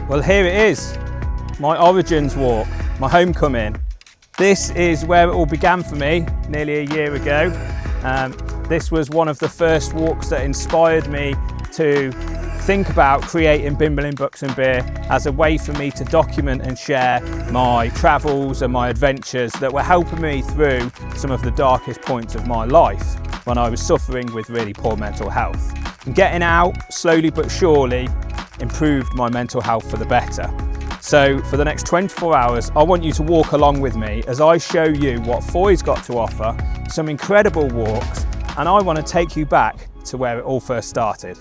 Well, here it is, my Origins walk, my homecoming. This is where it all began for me nearly a year ago. This was one of the first walks that inspired me to think about creating Bimbling Books and Beer as a way for me to document and share my travels and my adventures that were helping me through some of the darkest points of my life when I was suffering with really poor mental health. And getting out, slowly but surely, improved my mental health for the better. So for the next 24 hours, I want you to walk along with me as I show you what Fowey's got to offer, some incredible walks, and I want to take you back to where it all first started.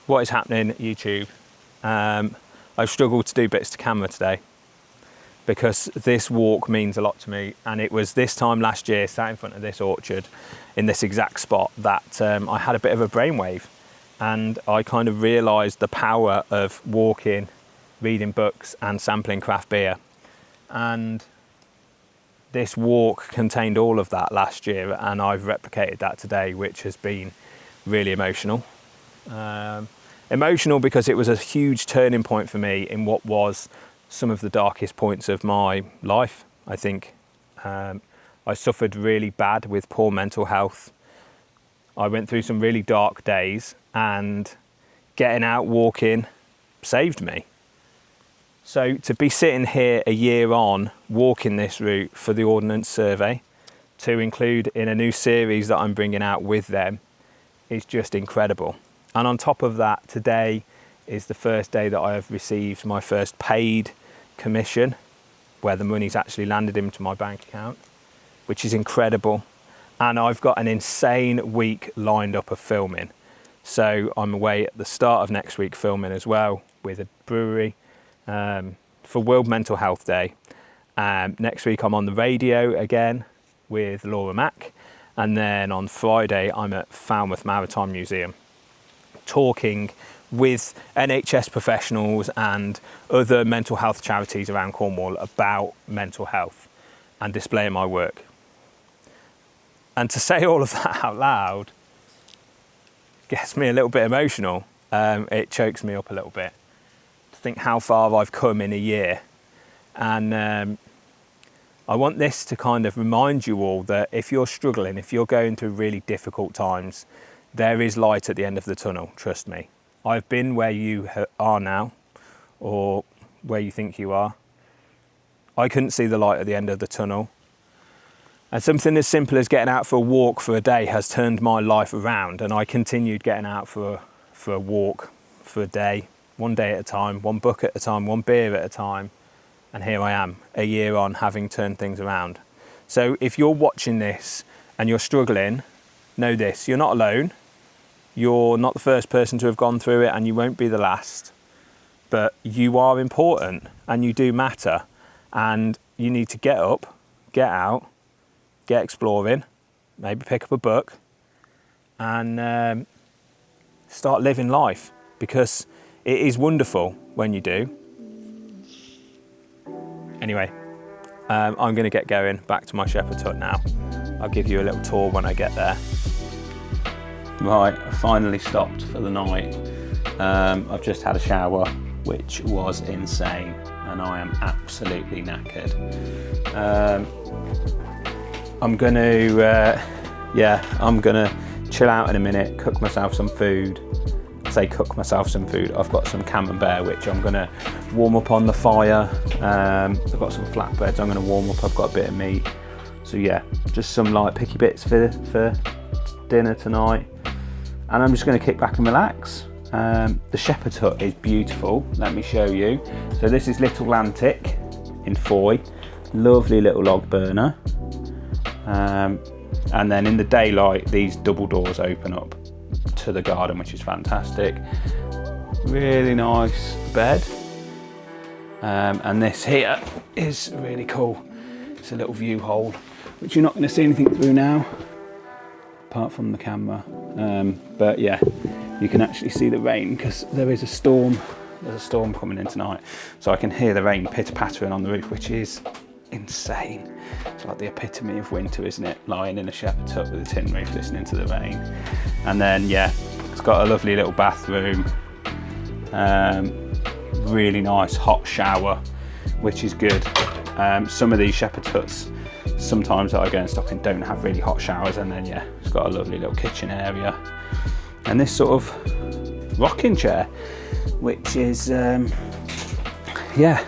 What is happening, YouTube? I've struggled to do bits to camera today because this walk means a lot to me, and it was this time last year, sat in front of this orchard in this exact spot, that I had a bit of a brainwave, and I kind of realised the power of walking, reading books and sampling craft beer. And this walk contained all of that last year, and I've replicated that today, which has been really emotional. Emotional because it was a huge turning point for me in what was some of the darkest points of my life, I think. I suffered really bad with poor mental health. I went through some really dark days, and getting out walking saved me. So to be sitting here a year on, walking this route for the Ordnance Survey, to include in a new series that I'm bringing out with them, is just incredible. And on top of that, today is the first day that I have received my first paid commission, where the money's actually landed into my bank account, which is incredible. And I've got an insane week lined up of filming. So I'm away at the start of next week filming as well with a brewery for World Mental Health Day. Next week I'm on the radio again with Laura Mack. And then on Friday I'm at Falmouth Maritime Museum, talking with NHS professionals and other mental health charities around Cornwall about mental health and displaying my work. And to say all of that out loud gets me a little bit emotional. It chokes me up a little bit to think how far I've come in a year. And I want this to kind of remind you all that if you're struggling, if you're going through really difficult times, there is light at the end of the tunnel, trust me. I've been where you are now, or where you think you are. I couldn't see the light at the end of the tunnel. And something as simple as getting out for a walk for a day has turned my life around, and I continued getting out for a walk for a day, one day at a time, one book at a time, one beer at a time. And here I am, a year on, having turned things around. So if you're watching this and you're struggling, know this, you're not alone. You're not the first person to have gone through it, and you won't be the last. But you are important, and you do matter. And you need to get up, get out, get exploring, maybe pick up a book, and start living life, because it is wonderful when you do. Anyway, I'm going to get going back to my shepherd's hut now. I'll give you a little tour when I get there. Right, I finally stopped for the night. I've just had a shower, which was insane, and I am absolutely knackered. I'm gonna chill out in a minute, cook myself some food. Cook myself some food. I've got some camembert which I'm gonna warm up on the fire. I've got some flatbreads I'm gonna warm up. I've got a bit of meat. So yeah, just some light picky bits for dinner tonight. And I'm just gonna kick back and relax. The shepherd's hut is beautiful. Let me show you. So this is Little Lantic in Fowey. Lovely little log burner. And then in the daylight, these double doors open up to the garden, which is fantastic. Really nice bed. And this here is really cool. It's a little view hole, which you're not going to see anything through now, apart from the camera. But yeah, you can actually see the rain because there is a storm. There's a storm coming in tonight, so I can hear the rain pitter-pattering on the roof, which is insane. It's like the epitome of winter, isn't it? Lying in a shepherd's hut with a tin roof, listening to the rain. And then yeah, it's got a lovely little bathroom, really nice hot shower, which is good. Some of these shepherd's huts, sometimes that I go and stop in, don't have really hot showers. And then yeah, it's got a lovely little kitchen area and this sort of rocking chair, which is yeah.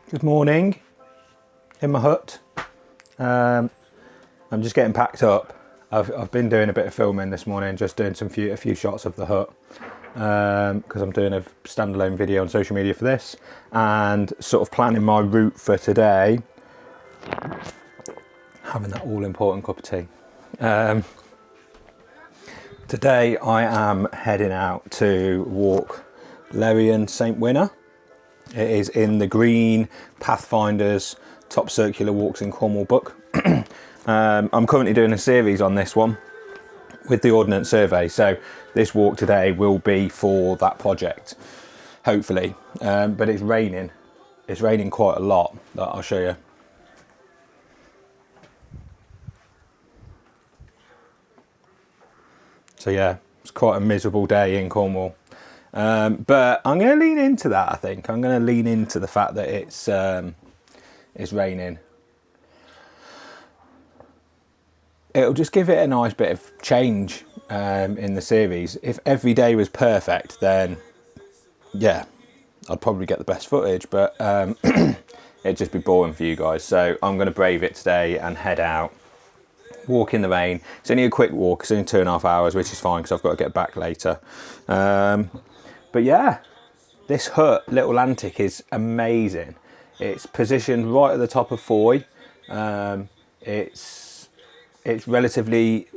Good morning in my hut. I'm just getting packed up. I've been doing a bit of filming this morning, just doing a few shots of the hut, because I'm doing a standalone video on social media for this, and sort of planning my route for today. Having that all important cup of tea. Today I am heading out to walk Lerion St Winner. It is in the Green Pathfinders Top Circular Walks in Cornwall book. I'm currently doing a series on this one with the Ordnance Survey, so this walk today will be for that project, hopefully. But it's raining. It's raining quite a lot. I'll show you. So yeah, it's quite a miserable day in Cornwall. But I'm going to lean into that, I think. I'm going to lean into the fact that it's raining. It'll just give it a nice bit of change in the series. If every day was perfect, then yeah, I'd probably get the best footage, but it'd just be boring for you guys. So I'm going to brave it today and head out, walk in the rain. It's only a quick walk, it's only 2.5 hours, which is fine because I've got to get back later. But yeah, this hut, Little Lantic, is amazing. It's positioned right at the top of Fowey. It's relatively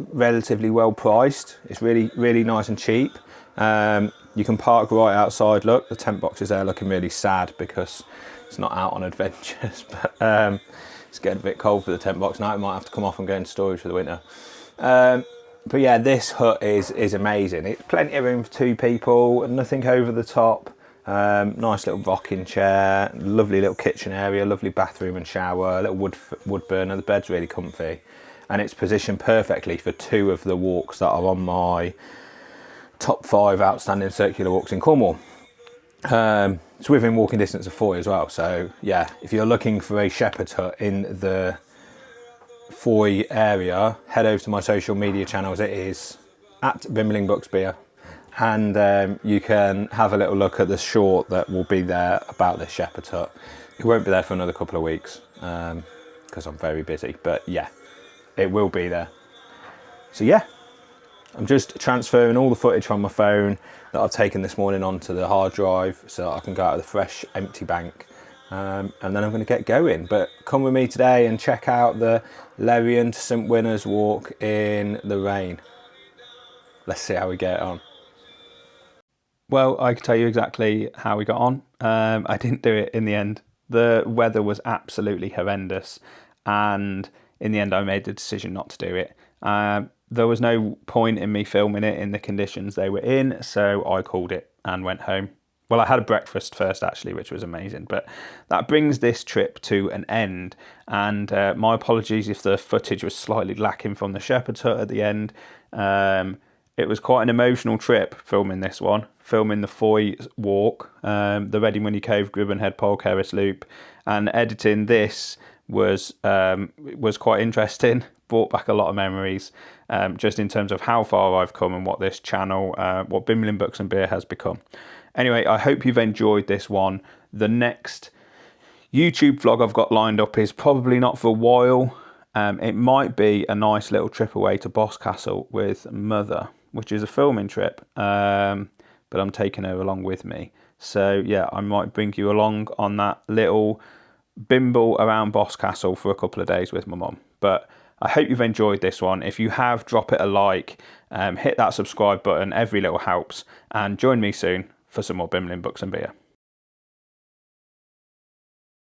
well priced. It's really nice and cheap. You can park right outside. Look, the tent box is there looking really sad because it's not out on adventures. But it's getting a bit cold for the tent box now. It might have to come off and go into storage for the winter. But yeah, this hut is amazing. It's plenty of room for 2 people, nothing over the top. Nice little rocking chair, lovely little kitchen area, lovely bathroom and shower, a little wood burner. The bed's really comfy, and it's positioned perfectly for 2 of the walks that are on my top 5 outstanding circular walks in Cornwall. It's within walking distance of Fowey as well. So yeah, if you're looking for a shepherd's hut in the Fowey area, head over to my social media channels. It is at Bimbling Books Beer, and you can have a little look at the short that will be there about this shepherd's hut. It won't be there for another couple of weeks because I'm very busy, but yeah, it will be there. So yeah, I'm just transferring all the footage from my phone that I've taken this morning onto the hard drive so that I can go out of the fresh empty bank. And then I'm going to get going. But come with me today and check out the Lerion to St Winner's walk in the rain. Let's see how we get on. Well, I can tell you exactly how we got on. I didn't do it in the end. The weather was absolutely horrendous, and in the end I made the decision not to do it. There was no point in me filming it in the conditions they were in, so I called it and went home. Well, I had a breakfast first, actually, which was amazing. But that brings this trip to an end. And my apologies if the footage was slightly lacking from the shepherd's hut at the end. It was quite an emotional trip filming this one, filming the Fowey walk, the Readymoney Cove, Gribbin Head, Polkerris loop, and editing this was quite interesting. Brought back a lot of memories, just in terms of how far I've come and what this channel, what Bimbling Books and Beer has become. Anyway, I hope you've enjoyed this one. The next YouTube vlog I've got lined up is probably not for a while. It might be a nice little trip away to Boscastle with Mother, which is a filming trip, but I'm taking her along with me. So yeah, I might bring you along on that little bimble around Boscastle for a couple of days with my mum. But I hope you've enjoyed this one. If you have, drop it a like, hit that subscribe button. Every little helps. And join me soon for some more Bimbling Books and Beer.